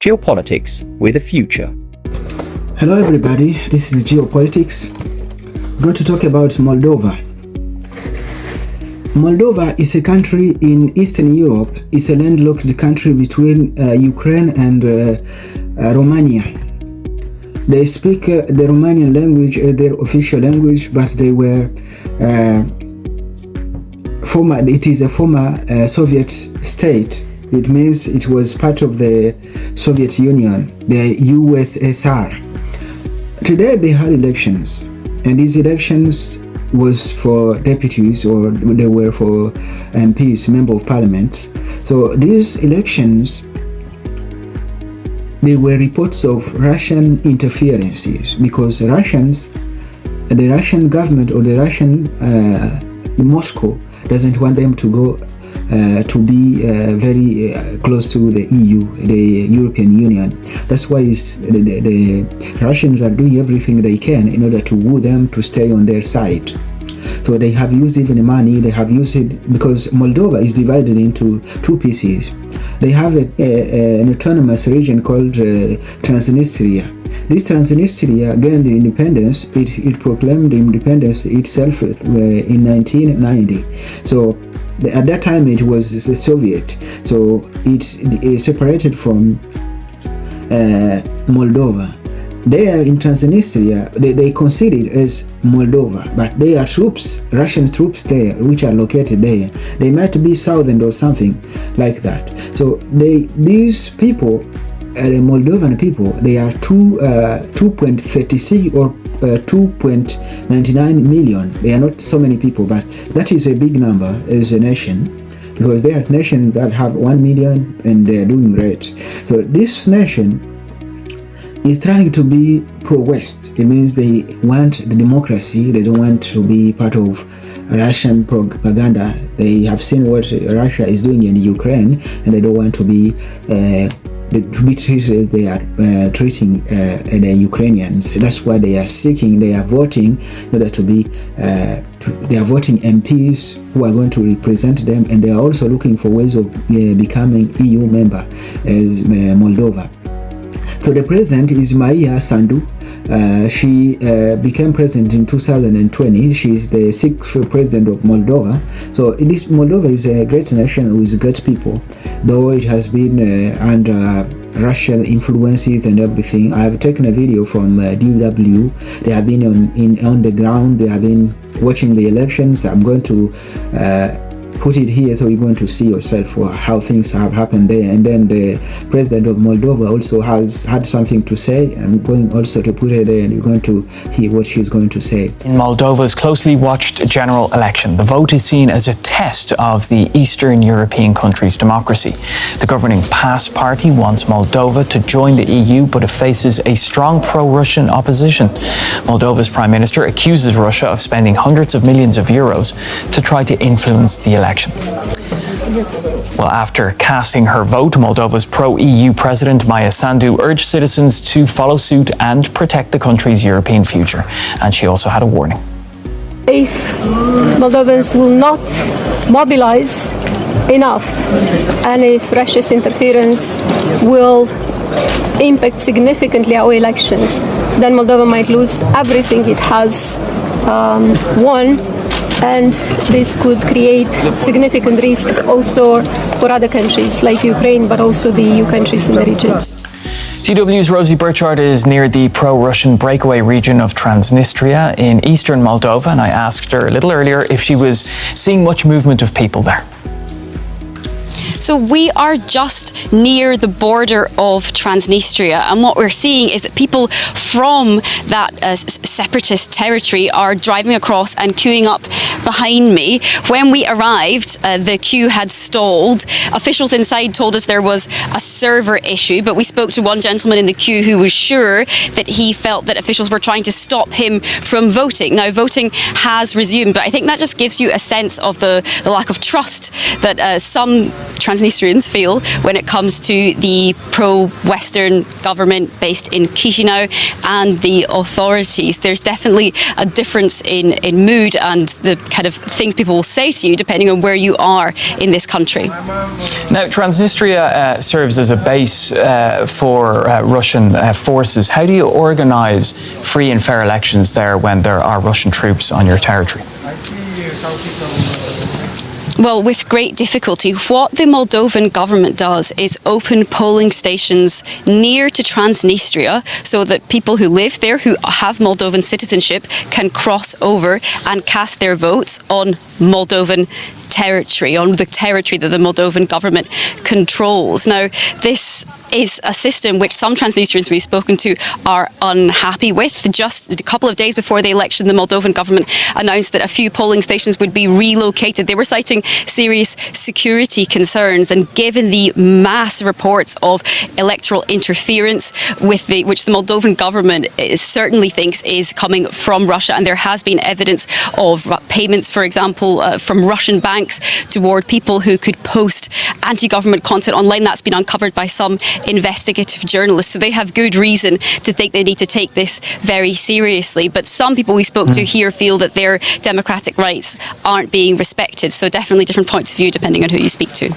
Geopolitics with a future. Hello everybody, this is Geopolitics. I'm going to talk about Moldova. Moldova is a country in Eastern Europe. It's a landlocked country between Ukraine and Romania. They speak the Romanian language as their official language, but they were it is a former Soviet state. It means it was part of the Soviet Union, the USSR. Today they had elections, and these elections was for deputies, or they were for MPs, member of parliament. So these elections, they were reports of Russian interferences, because the Russian government or the Russian Moscow doesn't want them to go to be very close to the EU, the European Union. That's why the Russians are doing everything they can in order to woo them to stay on their side. So they have used even money, they have used it, because Moldova is divided into two pieces. They have an autonomous region called Transnistria. This Transnistria gained the independence, it proclaimed independence itself in 1990. So at that time it was the Soviet, so it separated from Moldova. There in Transnistria, they consider it as Moldova, but there are troops, Russian troops there, which are located there. They might be southern or something like that. So these people, the Moldovan people, they are 2.36 or 2.99 million. They are not so many people, but that is a big number as a nation, because there are nations that have 1 million and they are doing great. So this nation is trying to be pro-West. It means they want the democracy. They don't want to be part of Russian propaganda. They have seen what Russia is doing in Ukraine, and they don't want to be treated as they are treating the Ukrainians. That's why they are voting in order to be, they are voting MPs who are going to represent them, and they are also looking for ways of becoming EU member, Moldova. So the president is Maia Sandu. She became president in 2020. She is the 6th president of Moldova. So Moldova is a great nation with great people, though it has been under Russian influences and everything. I have taken a video from DW. They have been on the ground. They have been watching the elections. I'm going to put it here so you're going to see yourself how things have happened there. And then the president of Moldova also has had something to say. I'm going also to put it there, and you're going to hear what she's going to say. In Moldova's closely watched general election, the vote is seen as a test of the Eastern European country's democracy. The governing PAS party wants Moldova to join the EU, but it faces a strong pro-Russian opposition. Moldova's prime minister accuses Russia of spending hundreds of millions of euros to try to influence the election. Well, after casting her vote, Moldova's pro-EU president Maia Sandu urged citizens to follow suit and protect the country's European future. And she also had a warning. If Moldovans will not mobilize enough, and if Russia's interference will impact significantly our elections, then Moldova might lose everything it has won. And this could create significant risks also for other countries like Ukraine, but also the EU countries in the region. DW's Rosie Burchard is near the pro-Russian breakaway region of Transnistria in eastern Moldova, and I asked her a little earlier if she was seeing much movement of people there. So we are just near the border of Transnistria, and what we're seeing is that people from that separatist territory are driving across and queuing up behind me. When we arrived, the queue had stalled. Officials inside told us there was a server issue, but we spoke to one gentleman in the queue who was sure that he felt that officials were trying to stop him from voting. Now, voting has resumed, but I think that just gives you a sense of the lack of trust that some Transnistrians feel when it comes to the pro-Western government based in Chisinau and the authorities. There's definitely a difference in mood and the kind of things people will say to you depending on where you are in this country. Now, Transnistria serves as a base for Russian forces. How do you organise free and fair elections there when there are Russian troops on your territory? Well, with great difficulty. What the Moldovan government does is open polling stations near to Transnistria so that people who live there, who have Moldovan citizenship, can cross over and cast their votes on Moldovan territory, on the territory that the Moldovan government controls. Now, this is a system which some Transnistrians we've spoken to are unhappy with. Just a couple of days before the election, the Moldovan government announced that a few polling stations would be relocated. They were citing serious security concerns, and given the mass reports of electoral interference which the Moldovan government certainly thinks is coming from Russia, and there has been evidence of payments, for example, from Russian banks toward people who could post anti-government content online. That's been uncovered by some investigative journalists. So they have good reason to think they need to take this very seriously. But some people we spoke to here feel that their democratic rights aren't being respected. So definitely different points of view depending on who you speak to.